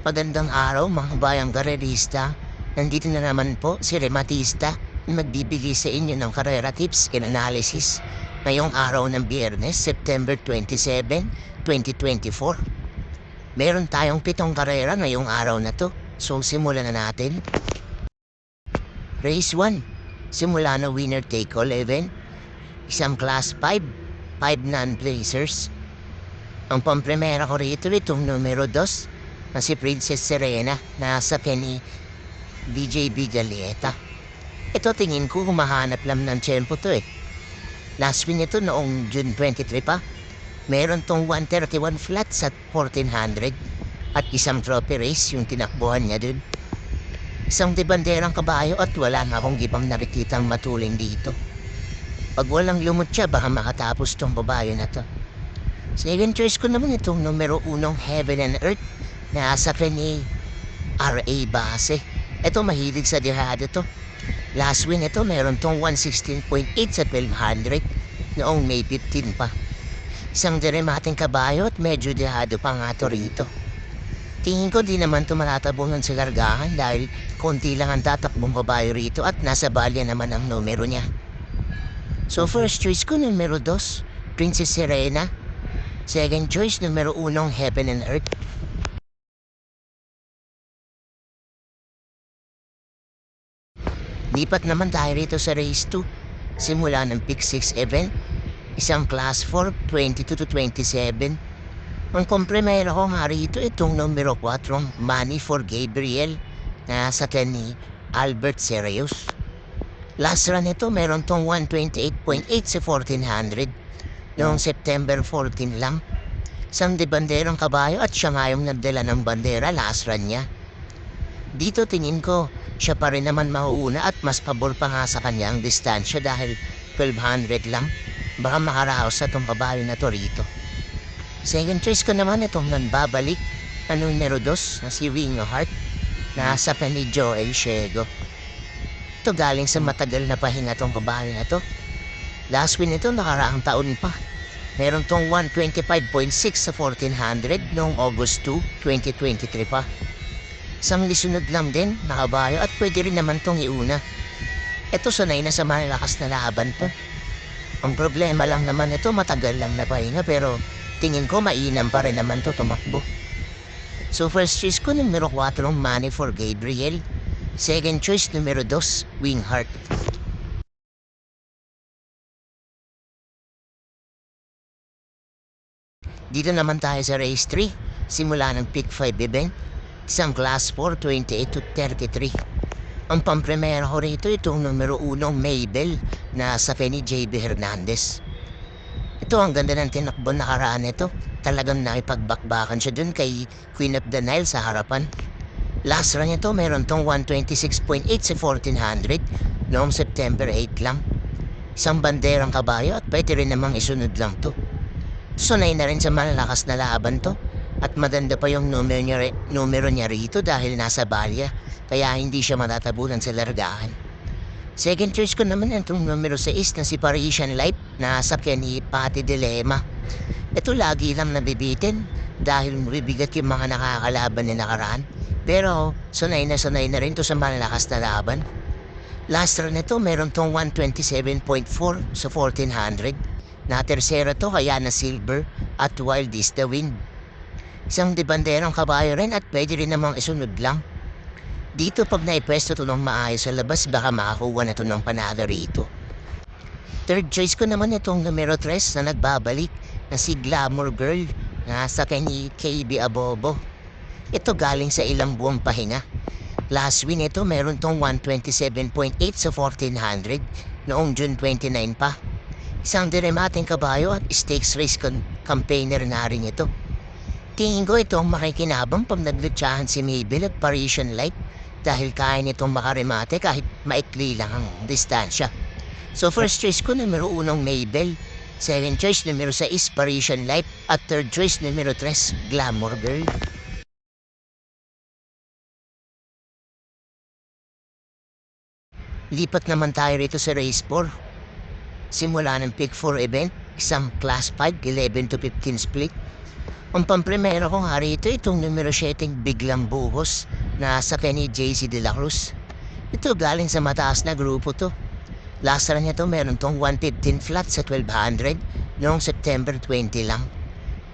Magandang araw mga bayang karerista. Nandito na naman po si Rematista na magbibigay sa inyo ng karera tips and analysis ngayong araw ng Biyernes, September 27, 2024. Meron tayong 7 karera ngayong araw na to. So simulan na natin. Race 1. Simula na winner take all event. Isang class 5, 5 non-placers. Ang pampremera ko rito itong numero 2 na si Princess Serena na sa ni BJB Galieta. Ito tingin ko humahanap lang ng tiyempo to eh. Last win ito noong June 23 pa. Meron tong 131 flats at 1400 at isang trophy race yung tinakbuhan niya dun. Isang debanderang kabayo at wala nga akong ibang nakikitang matuling dito. Pag walang lumot siya baka makatapos tong babayo na to. Second choice ko naman itong numero 1 Heaven and Earth na sa ni RA Base. Ito mahilig sa dihado to. Last win ito meron tong 116.8 sa 1200 noong May 15 pa. Isang diremating kabayo at medyo dihado pa nga to rito. Tingin ko di naman ito matatabungan sa largahan dahil konti lang ang tatakbong kabayo rito at nasa balya naman ang numero niya. So first choice ko numero 2, Princess Serena. Second choice numero 1, Heaven and Earth. Lipat naman tayo rito sa race 2. Simula ng pick 6 event. Isang class 4, 22 to 27. Ang kompremero ko nga rito itong numero 4, Money for Gabriel na sa ni Albert Serios. Last run ito meron tong 128.8 sa 1400 noong September 14 lang. Isang debanderang kabayo at siya nga yung nagdala ng bandera last run niya. Dito tingin ko siya pa rin naman mauuna at mas pabor pa nga sa kanya ang distansya dahil 1200 lang. Baka makaraos sa itong kabayo na to rito. Second choice ko naman itong nanbabalik na numero 2 na si Ringo Heart na sa ni Joel Shego. Ito galing sa matagal na pahinga tong kabayo na to. Last win ito nakaraang taon pa. Meron tong 125.6 sa 1400 noong August 2, 2023 pa. Isang lisunod lang din, nakabayo at pwede rin naman tong iuna. Ito sanay na sa malakas na laban to. Ang problema lang naman ito matagal lang na pahinga pero tingin ko mainam pa rin naman to tumakbo. So first choice ko numero 4 Money for Gabriel. Second choice numero 2 Wing Heart. Dito naman tayo sa race 3. Simula ng pick 5 event. Isang class 4, 28 to 33. Ang pampremera ko rito itong numero 1 Mabel na sa ni JB Hernandez. Ito ang ganda ng tinakbo nakaraan nito. Talagang nakipagbakbakan siya dun kay Queen of the Nile sa harapan. Last run nito meron tong 126.8 sa 1400 noong September 8 lang. Isang banderang kabayo at pwede rin namang isunod lang to. Sunay na rin sa malakas na laban to. At maganda pa yung numero niya rito dahil nasa balya, kaya hindi siya matatabunan sa largahan. Second choice ko naman itong numero 6 na si Parisian Life na sakyan ni Pati Dilema. Ito lagi lang nabibitin dahil mabibigat yung mga nakakalaban ni nakaraan. Pero sanay na rin to sa malakas na laban. Last run nito meron tong 127.4 sa 1400. Na tersera to kaya na silver at wild is the wind. Isang debanderang kabayo rin at pwede rin namang isunod lang. Dito pag naipwesto ito ng maayos sa labas baka makakuha na ito ng panalo rito. Third choice ko naman itong numero 3 na nagbabalik na si Glamour Girl na sa ni KB Abobo. Ito galing sa ilang buwang pahinga. Last win ito meron tong 127.8 sa 1400 noong June 29 pa. Isang diremating kabayo at stakes race campaigner na rin ito. Tingin ko ito ang makikinabang pag naglutsahan si Mabel at Parisian Light dahil kaya nitong makaremate kahit maikli lang ang distansya. So first choice ko numero 1 Mabel, second choice numero 6 Parisian Light at third choice numero 3 Glamour Girl. Lipat naman tayo rito sa race 4. Simula ng pick 4 event, isang class 5, 11 to 15 split. Ang pamprimero ko nga rito itong numero 7 Biglang Buhos na sa Kenny JC De La Cruz. Ito galing sa mataas na grupo to. Last run niya to meron tong 115 flat sa 1200 noong September 20 lang.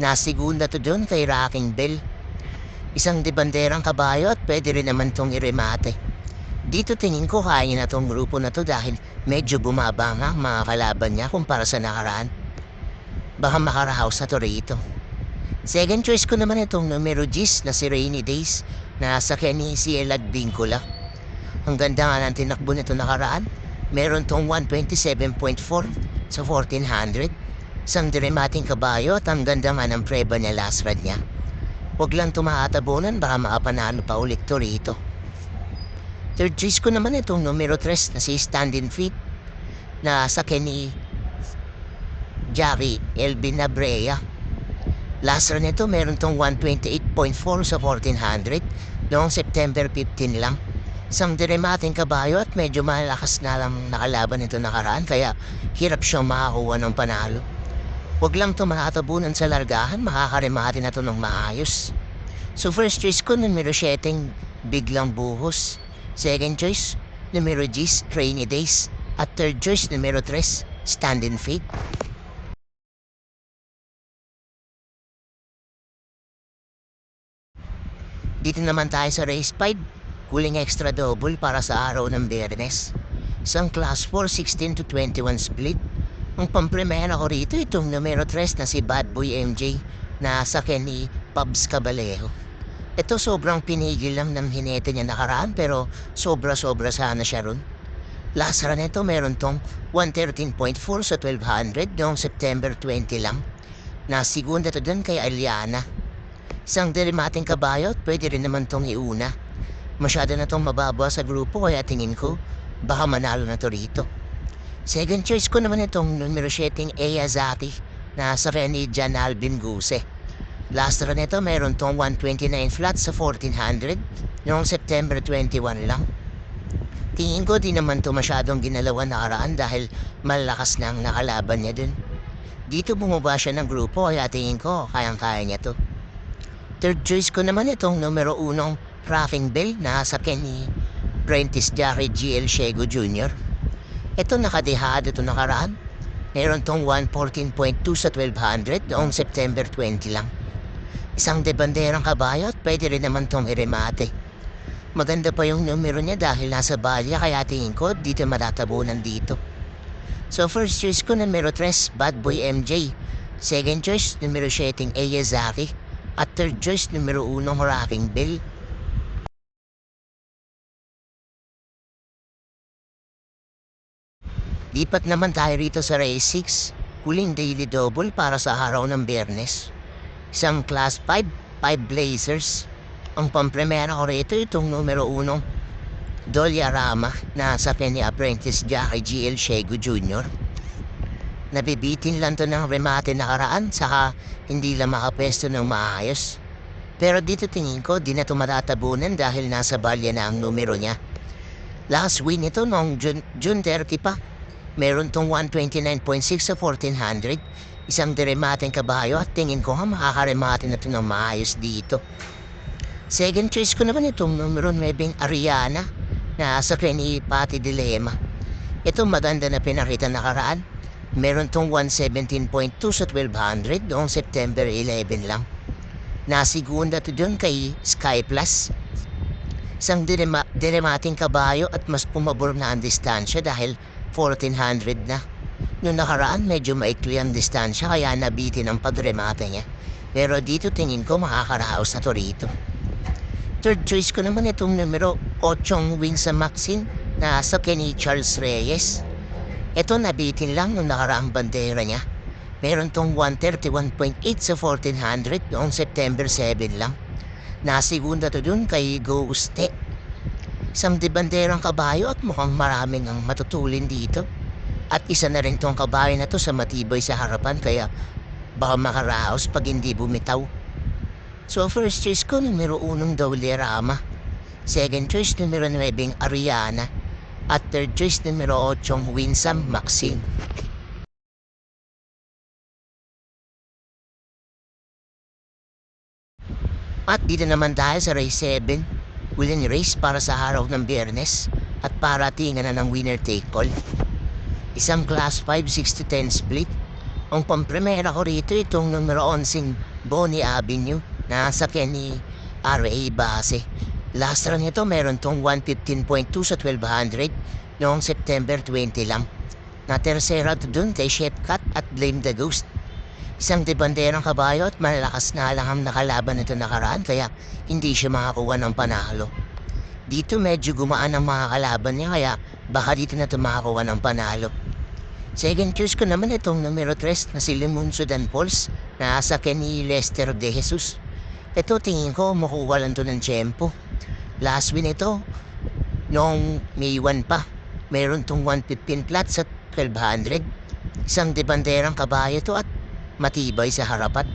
Nasigunda to doon kay Rocking Bell. Isang debanderang kabayo at pwede rin naman tong iremate. Dito tingin ko kaya na tong grupo na to dahil medyo bumaba nga mga kalaban niya kumpara sa nakaraan. Baka makarahouse na to rito. Second choice ko naman itong numero 10 na si Rainy Days na sa Kenny CL at Vincula. Ang ganda nga ng tinakbo nito nakaraan. Meron tong 127.4 sa 1400. Isang diremating kabayo at ang ganda nga ng preba niya last run niya. Huwag lang tumahatabunan baka makapanalo pa ulit to rito. Third choice ko naman itong numero 3 na si Standing Feet na sa Kenny Jari Elvin Abrea. Last run nito meron tong 128.4 sa 1400 noong September 15 lang. Isang diremating kabayo at medyo malakas na lang nakalaban nito nakaraan kaya hirap siyang makakuha ng panalo. Huwag lang ito makatabunan sa largahan, makakaremate na ito ng maayos. So first choice ko numero 7 Biglang Buhos. Second choice numero 10 Rainy Days. At third choice numero 3 Standing Feet. Dito naman tayo sa race 5, huling extra double para sa araw ng Biyernes. Isang class 4, 16 to 21 split. Ang pamprimera ko rito itong numero 3 na si Bad Boy MJ na sa Kenny Pubs Cabalejo. Ito sobrang pinigil lang ng hinete niya nakaraan pero sobra-sobra sana siya ron. Last run nito meron tong 113.4 sa 1200 noong September 20 lang. Nasigunda to dun kay Aliana. Isang diremating kabayo at pwede rin naman tong iuna. Masyado na tong mababa sa grupo kaya tingin ko baka manalo na to rito. Second choice ko naman itong numero 7 Eyazaki na sa Renny Jan Alvin Guse. Last run nito meron tong 129 flat sa 1400 noong September 21 lang. Tingin ko di naman to masyadong ginalawan nakaraan dahil malakas na ang nakalaban niya dun. Dito bumaba siya ng grupo kaya tingin ko kayang-kaya niya to. Third choice ko naman itong numero 1 Rocking Bell na sa Kenny Prentice Jackie GL Shego Jr. Ito nakadehado ito nakaraan. Meron tong 114.2 sa 1200 noong September 20 lang. Isang debanderang kabayo at pwede rin naman tong iremate. Maganda pa yung numero niya dahil nasa balya kaya tingin ko dito matatabunan dito. So first choice ko numero 3 Bad Boy MJ. Second choice numero 7 Eyazaki. At third choice numero 1 Rocking Bell. Lipat naman tayo rito sa race 6, huling daily double para sa araw ng Biyernes. Isang class 5 Blazers. Ang pamprimera ko rito itong numero 1 Dolia Rama na sa Kenny Apprentice Jackie GL Shego Jr. Nabibitin lang to ng remate nakaraan saka hindi lang makapwesto ng maayos. Pero dito tingin ko di na to matatabunan dahil nasa balya na ang numero niya. Last win ito noong June 30 pa. Meron tong 129.6 sa 1400. Isang diremating kabayo at tingin ko nga makakaremate na to ng maayos dito. Second choice ko naman itong numero 9 Ariana na sa Kenny Pati Dilema. Ito maganda na pinakita nakaraan. Meron tong 117.2 sa 1200 noong September 11 lang. Nasigunda to dun kay Sky Plus. Isang diremating kabayo at mas pumabor na ang distansya dahil 1400 na. Noong nakaraan medyo maikli ang distansya kaya nabitin ang pagremate niya. Pero dito tingin ko makakaraos na to rito. Third choice ko naman itong numero 8 Wings sa Maxine na sa Kenny Charles Reyes. Ito nabitin lang nung nakaraang bandera niya. Meron tong 131.8 sa 1400 noong September 7 lang. Nasigunda to dun kay Guste. Isang dibanderang kabayo at mukhang maraming ang matutulin dito. At isa na rin tong kabayo na to sa matibay sa harapan kaya baka makaraos pag hindi bumitaw. So first choice ko numero 1 Dolia Rama. Second choice numero 9 Ariana. At third choice numero 8 Winsam Maxine. At dito naman tayo sa race 7. Huling race para sa araw ng Biyernes at paratingan na ng winner take all. Isang class 5 6-10 split. Ang pampremera ko rito itong numero 11 Bonnie Avenue na sakyan ni RA Base. Last run nito meron tong 115.2 sa 1200 noong September 20 lang. Na tersera to dun kay Shepcat at Blame the Ghost. Isang debanderang kabayo at malakas na lang ang nakalaban nito nakaraan kaya hindi siya makakuha ng panalo. Dito medyo gumaan ang mga kalaban niya kaya baka dito na ito makakuha ng panalo. Second choice ko naman itong numero 3 na si Limon Sudan Falls na sa ni Lester De Jesus. Ito tingin ko makuha lang ito ng tiyempo. Last win ito noong May 1 pa. Meron tong 115 flat sa 1200. Isang debanderang kabayo to at matibay sa harapan.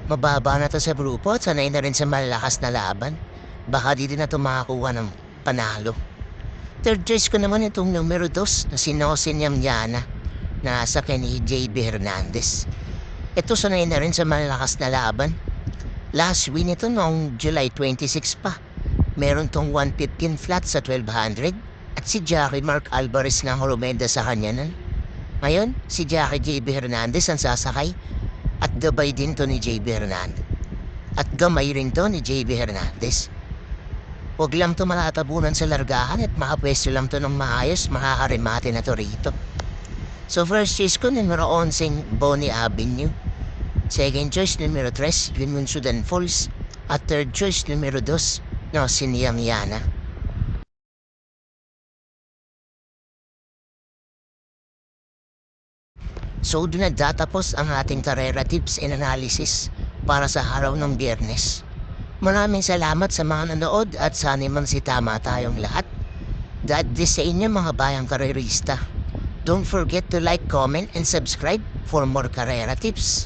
Mababa na to sa grupo at sanay na rin sa malakas na laban. Baka dito na ito makakuha ng panalo. Third choice ko naman itong numero 2 na si Nosin Yamyana na sa ni JB Hernandez. Ito sanay na rin sa malakas na laban. Last win ito noong July 26 pa. Meron tong 115 flat sa 1200 at si Jackie Mark Alvarez na humenda sa kanya nun. Ngayon, si Jackie JB Hernandez ang sasakay at gabay din to ni JB Hernandez. At gamay rin to ni JB Hernandez. Huwag lang to malatabunan sa largahan at makapwesto lang to ng maayos, makakarimate na to rito. So first choice ko, numero 11, Bonnie Avenue. Second choice, numero 3, Limon Sudan Falls. At third choice, numero 2, Nosin Yamyana. So doon nagtatapos ang ating karera tips and analysis para sa araw ng Biyernes. Maraming salamat sa mga nanood at sana man si tama tayong lahat. God bless sa inyo mga bayang karerista. Don't forget to like, comment, and subscribe for more karera tips.